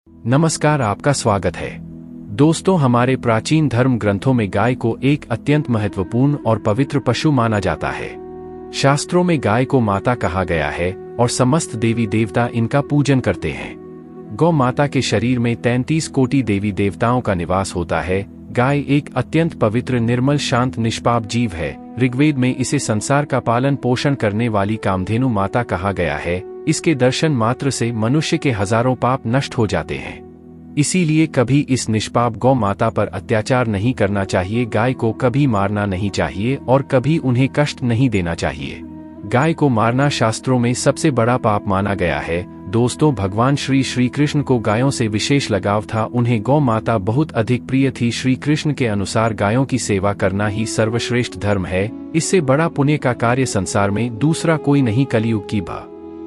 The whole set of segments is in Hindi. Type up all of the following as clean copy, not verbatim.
नमस्कार, आपका स्वागत है। दोस्तों, हमारे प्राचीन धर्म ग्रंथों में गाय को एक अत्यंत महत्वपूर्ण और पवित्र पशु माना जाता है। शास्त्रों में गाय को माता कहा गया है और समस्त देवी देवता इनका पूजन करते हैं। गौ माता के शरीर में 33 कोटि देवी देवताओं का निवास होता है। गाय एक अत्यंत पवित्र, निर्मल, शांत, निष्पाप जीव है। ऋग्वेद में इसे संसार का पालन पोषण करने वाली कामधेनु माता कहा गया है। इसके दर्शन मात्र से मनुष्य के हजारों पाप नष्ट हो जाते हैं। इसीलिए कभी इस निष्पाप गौ माता पर अत्याचार नहीं करना चाहिए। गाय को कभी मारना नहीं चाहिए और कभी उन्हें कष्ट नहीं देना चाहिए। गाय को मारना शास्त्रों में सबसे बड़ा पाप माना गया है। दोस्तों, भगवान श्री कृष्ण को गायों से विशेष लगाव था। उन्हें गौ माता बहुत अधिक प्रिय थी। श्री कृष्ण के अनुसार गायों की सेवा करना ही सर्वश्रेष्ठ धर्म है। इससे बड़ा पुण्य का कार्य संसार में दूसरा कोई नहीं। कलयुग की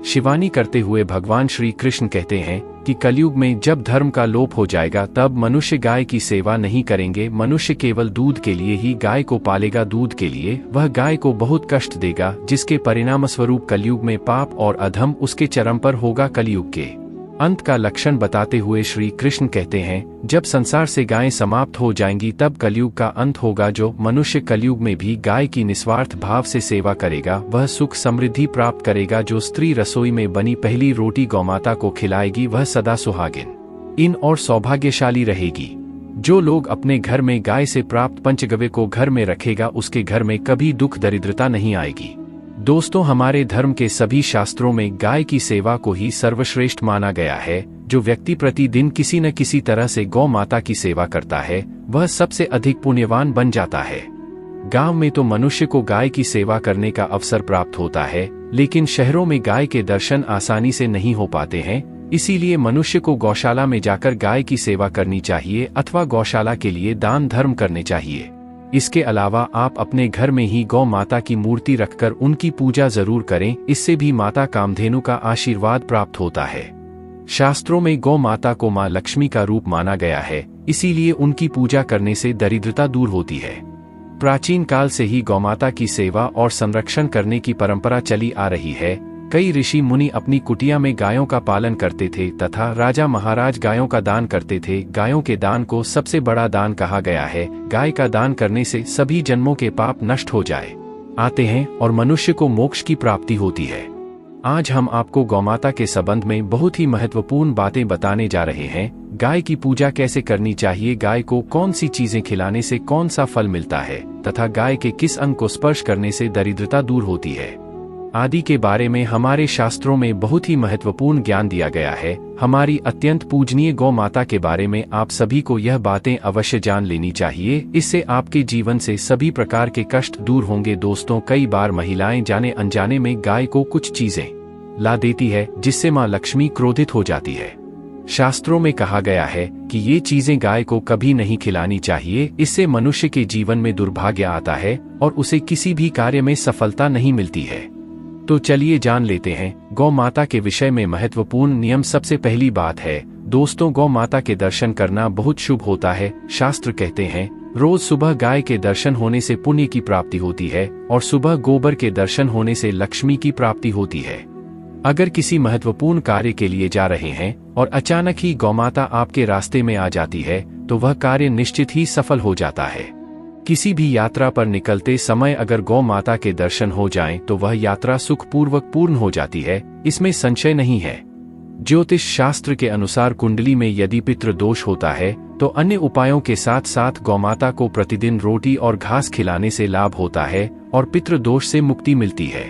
शिवानी करते हुए भगवान श्री कृष्ण कहते हैं कि कलयुग में जब धर्म का लोप हो जाएगा तब मनुष्य गाय की सेवा नहीं करेंगे। मनुष्य केवल दूध के लिए ही गाय को पालेगा। दूध के लिए वह गाय को बहुत कष्ट देगा, जिसके परिणामस्वरूप कलयुग में पाप और अधम उसके चरम पर होगा। कलयुग के अंत का लक्षण बताते हुए श्री कृष्ण कहते हैं, जब संसार से गायें समाप्त हो जाएंगी तब कलयुग का अंत होगा। जो मनुष्य कलयुग में भी गाय की निस्वार्थ भाव से सेवा करेगा वह सुख समृद्धि प्राप्त करेगा। जो स्त्री रसोई में बनी पहली रोटी गौमाता को खिलाएगी वह सदा सुहागिन इन और सौभाग्यशाली रहेगी। जो लोग अपने घर में गाय से प्राप्त पंचगव्य को घर में रखेगा उसके घर में कभी दुख दरिद्रता नहीं आएगी। दोस्तों, हमारे धर्म के सभी शास्त्रों में गाय की सेवा को ही सर्वश्रेष्ठ माना गया है। जो व्यक्ति प्रतिदिन किसी न किसी तरह से गौ माता की सेवा करता है वह सबसे अधिक पुण्यवान बन जाता है। गांव में तो मनुष्य को गाय की सेवा करने का अवसर प्राप्त होता है, लेकिन शहरों में गाय के दर्शन आसानी से नहीं हो पाते हैं। इसीलिए मनुष्य को गौशाला में जाकर गाय की सेवा करनी चाहिए अथवा गौशाला के लिए दान धर्म करने चाहिए। इसके अलावा आप अपने घर में ही गौ माता की मूर्ति रखकर उनकी पूजा जरूर करें। इससे भी माता कामधेनु का आशीर्वाद प्राप्त होता है। शास्त्रों में गौ माता को मां लक्ष्मी का रूप माना गया है, इसीलिए उनकी पूजा करने से दरिद्रता दूर होती है। प्राचीन काल से ही गौमाता की सेवा और संरक्षण करने की परंपरा चली आ रही है। कई ऋषि मुनि अपनी कुटिया में गायों का पालन करते थे तथा राजा महाराज गायों का दान करते थे। गायों के दान को सबसे बड़ा दान कहा गया है। गाय का दान करने से सभी जन्मों के पाप नष्ट हो आते हैं और मनुष्य को मोक्ष की प्राप्ति होती है। आज हम आपको गौमाता के संबंध में बहुत ही महत्वपूर्ण बातें बताने जा रहे हैं। गाय की पूजा कैसे करनी चाहिए, गाय को कौन सी चीजें खिलाने से कौन सा फल मिलता है तथा गाय के किस अंग को स्पर्श करने से दरिद्रता दूर होती है आदि के बारे में हमारे शास्त्रों में बहुत ही महत्वपूर्ण ज्ञान दिया गया है। हमारी अत्यंत पूजनीय गौ माता के बारे में आप सभी को यह बातें अवश्य जान लेनी चाहिए। इससे आपके जीवन से सभी प्रकार के कष्ट दूर होंगे। दोस्तों, कई बार महिलाएं जाने अनजाने में गाय को कुछ चीजें ला देती है जिससे मां लक्ष्मी क्रोधित हो जाती है। शास्त्रों में कहा गया है कि ये चीजें गाय को कभी नहीं खिलानी चाहिए। इससे मनुष्य के जीवन में दुर्भाग्य आता है और उसे किसी भी कार्य में सफलता नहीं मिलती है। तो चलिए जान लेते हैं गौ माता के विषय में महत्वपूर्ण नियम। सबसे पहली बात है दोस्तों, गौ माता के दर्शन करना बहुत शुभ होता है। शास्त्र कहते हैं रोज सुबह गाय के दर्शन होने से पुण्य की प्राप्ति होती है और सुबह गोबर के दर्शन होने से लक्ष्मी की प्राप्ति होती है। अगर किसी महत्वपूर्ण कार्य के लिए जा रहे हैं और अचानक ही गौमाता आपके रास्ते में आ जाती है तो वह कार्य निश्चित ही सफल हो जाता है। किसी भी यात्रा पर निकलते समय अगर गौ माता के दर्शन हो जाएं तो वह यात्रा सुखपूर्वक पूर्ण हो जाती है, इसमें संशय नहीं है। ज्योतिष शास्त्र के अनुसार कुंडली में यदि पितृ दोष होता है तो अन्य उपायों के साथ साथ गौमाता को प्रतिदिन रोटी और घास खिलाने से लाभ होता है और पितृ दोष से मुक्ति मिलती है।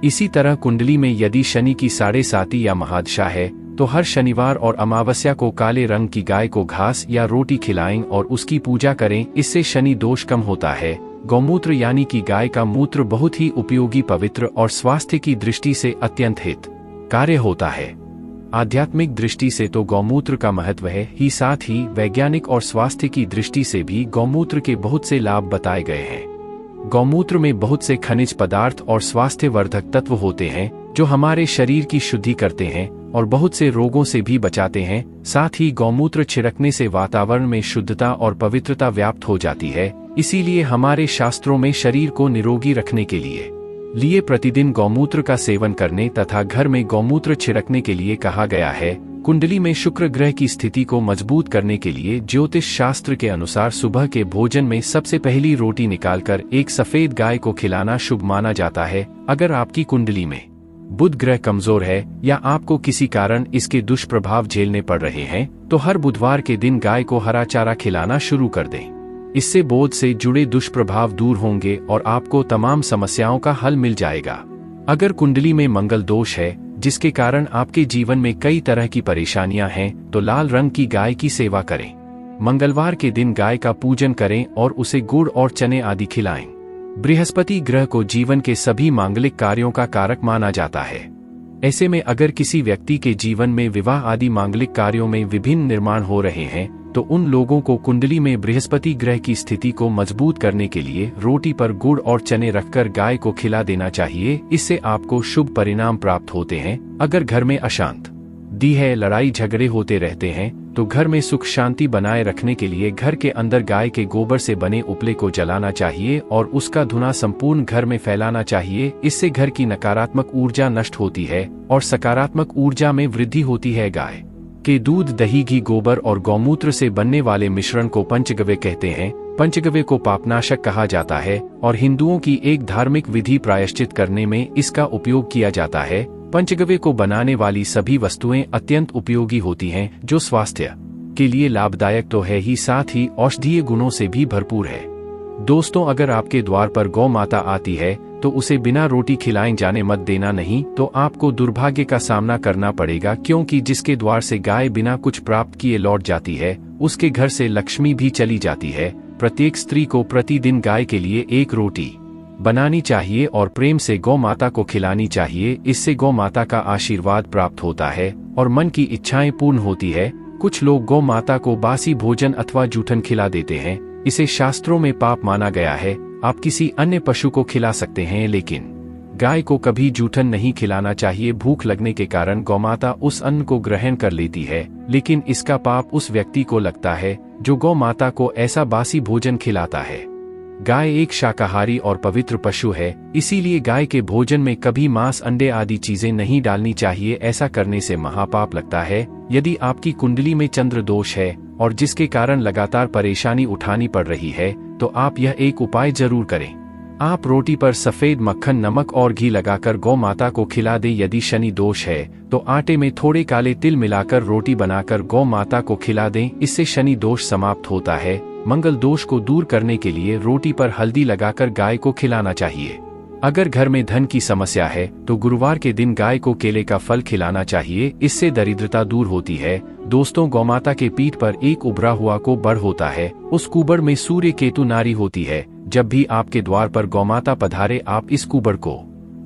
इसी तरह कुंडली में यदि शनि की 7.5 या महादशा है तो हर शनिवार और अमावस्या को काले रंग की गाय को घास या रोटी खिलाएं और उसकी पूजा करें। इससे शनि दोष कम होता है। गौमूत्र यानी कि गाय का मूत्र बहुत ही उपयोगी, पवित्र और स्वास्थ्य की दृष्टि से अत्यंत हित कार्य होता है। आध्यात्मिक दृष्टि से तो गौमूत्र का महत्व है ही, साथ ही वैज्ञानिक और स्वास्थ्य की दृष्टि से भी गौमूत्र के बहुत से लाभ बताए गए हैं। गौमूत्र में बहुत से खनिज पदार्थ और स्वास्थ्यवर्धक तत्व होते हैं जो हमारे शरीर की शुद्धि करते हैं और बहुत से रोगों से भी बचाते हैं। साथ ही गौमूत्र छिड़कने से वातावरण में शुद्धता और पवित्रता व्याप्त हो जाती है। इसीलिए हमारे शास्त्रों में शरीर को निरोगी रखने के लिए प्रतिदिन गौमूत्र का सेवन करने तथा घर में गौमूत्र छिड़कने के लिए कहा गया है। कुंडली में शुक्र ग्रह की स्थिति को मजबूत करने के लिए ज्योतिष शास्त्र के अनुसार सुबह के भोजन में सबसे पहली रोटी निकालकर एक सफेद गाय को खिलाना शुभ माना जाता है। अगर आपकी कुंडली में बुध ग्रह कमजोर है या आपको किसी कारण इसके दुष्प्रभाव झेलने पड़ रहे हैं तो हर बुधवार के दिन गाय को हरा चारा खिलाना शुरू कर दें। इससे बोझ से जुड़े दुष्प्रभाव दूर होंगे और आपको तमाम समस्याओं का हल मिल जाएगा। अगर कुंडली में मंगल दोष है जिसके कारण आपके जीवन में कई तरह की परेशानियां हैं तो लाल रंग की गाय की सेवा करें। मंगलवार के दिन गाय का पूजन करें और उसे गुड़ और चने आदि खिलाएं। बृहस्पति ग्रह को जीवन के सभी मांगलिक कार्यों का कारक माना जाता है। ऐसे में अगर किसी व्यक्ति के जीवन में विवाह आदि मांगलिक कार्यों में विभिन्न निर्माण हो रहे हैं तो उन लोगों को कुंडली में बृहस्पति ग्रह की स्थिति को मजबूत करने के लिए रोटी पर गुड़ और चने रखकर गाय को खिला देना चाहिए। इससे आपको शुभ परिणाम प्राप्त होते हैं। अगर घर में अशांत दी है, लड़ाई झगड़े होते रहते हैं तो घर में सुख शांति बनाए रखने के लिए घर के अंदर गाय के गोबर से बने उपले को जलाना चाहिए और उसका धुआं संपूर्ण घर में फैलाना चाहिए। इससे घर की नकारात्मक ऊर्जा नष्ट होती है और सकारात्मक ऊर्जा में वृद्धि होती है। गाय के दूध, दही, घी, गोबर और गौमूत्र से बनने वाले मिश्रण को पंचगव्य कहते हैं। पंचगव्य को पापनाशक कहा जाता है और हिंदुओं की एक धार्मिक विधि प्रायश्चित करने में इसका उपयोग किया जाता है। पंचगव्य को बनाने वाली सभी वस्तुएं अत्यंत उपयोगी होती हैं जो स्वास्थ्य के लिए लाभदायक तो है ही, साथ ही औषधीय गुणों से भी भरपूर है। दोस्तों, अगर आपके द्वार पर गौ माता आती है तो उसे बिना रोटी खिलाए जाने मत देना, नहीं तो आपको दुर्भाग्य का सामना करना पड़ेगा, क्योंकि जिसके द्वार से गाय बिना कुछ प्राप्त किए लौट जाती है उसके घर से लक्ष्मी भी चली जाती है। प्रत्येक स्त्री को प्रतिदिन गाय के लिए एक रोटी बनानी चाहिए और प्रेम से गौ माता को खिलानी चाहिए। इससे गौ माता का आशीर्वाद प्राप्त होता है और मन की इच्छाएं पूर्ण होती है। कुछ लोग गौ माता को बासी भोजन अथवा जूठन खिला देते हैं। इसे शास्त्रों में पाप माना गया है। आप किसी अन्य पशु को खिला सकते हैं लेकिन गाय को कभी जूठन नहीं खिलाना चाहिए। भूख लगने के कारण गौमाता उस अन्न को ग्रहण कर लेती है, लेकिन इसका पाप उस व्यक्ति को लगता है जो गौ माता को ऐसा बासी भोजन खिलाता है। गाय एक शाकाहारी और पवित्र पशु है, इसीलिए गाय के भोजन में कभी मांस, अंडे आदि चीजें नहीं डालनी चाहिए। ऐसा करने से महापाप लगता है। यदि आपकी कुंडली में चंद्र दोष है और जिसके कारण लगातार परेशानी उठानी पड़ रही है तो आप यह एक उपाय जरूर करें। आप रोटी पर सफेद मक्खन, नमक और घी लगाकर गौ माता को खिला दें। यदि शनि दोष है तो आटे में थोड़े काले तिल मिलाकर रोटी बनाकर गौ माता को खिला दें। इससे शनि दोष समाप्त होता है। मंगल दोष को दूर करने के लिए रोटी पर हल्दी लगाकर गाय को खिलाना चाहिए। अगर घर में धन की समस्या है तो गुरुवार के दिन गाय को केले का फल खिलाना चाहिए। इससे दरिद्रता दूर होती है। दोस्तों, गौमाता के पीठ पर एक उभरा हुआ कुबड़ होता है। उस कुबड़ में सूर्य केतु नारी होती है। जब भी आपके द्वार पर गौमाता पधारे आप इस कुबड़ को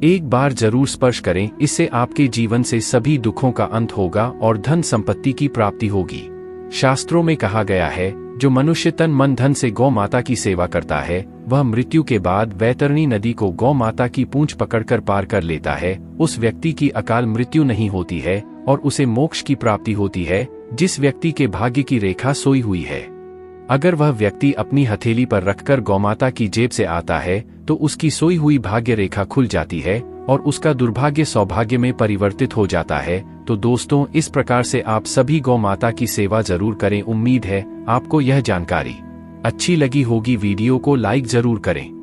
एक बार जरूर स्पर्श करें। इससे आपके जीवन से सभी दुखों का अंत होगा और धन संपत्ति की प्राप्ति होगी। शास्त्रों में कहा गया है, जो मनुष्य तन मन धन से गौ माता की सेवा करता है वह मृत्यु के बाद वैतरणी नदी को गौ माता की पूंछ पकड़कर पार कर लेता है। उस व्यक्ति की अकाल मृत्यु नहीं होती है और उसे मोक्ष की प्राप्ति होती है जिस व्यक्ति के भाग्य की रेखा सोई हुई है। अगर वह व्यक्ति अपनी हथेली पर रखकर गौमाता की जेब से आता है तो उसकी सोई हुई भाग्य रेखा खुल जाती है और उसका दुर्भाग्य सौभाग्य में परिवर्तित हो जाता है। तो दोस्तों, इस प्रकार से आप सभी गौ माता की सेवा जरूर करें। उम्मीद है आपको यह जानकारी अच्छी लगी होगी। वीडियो को लाइक जरूर करें।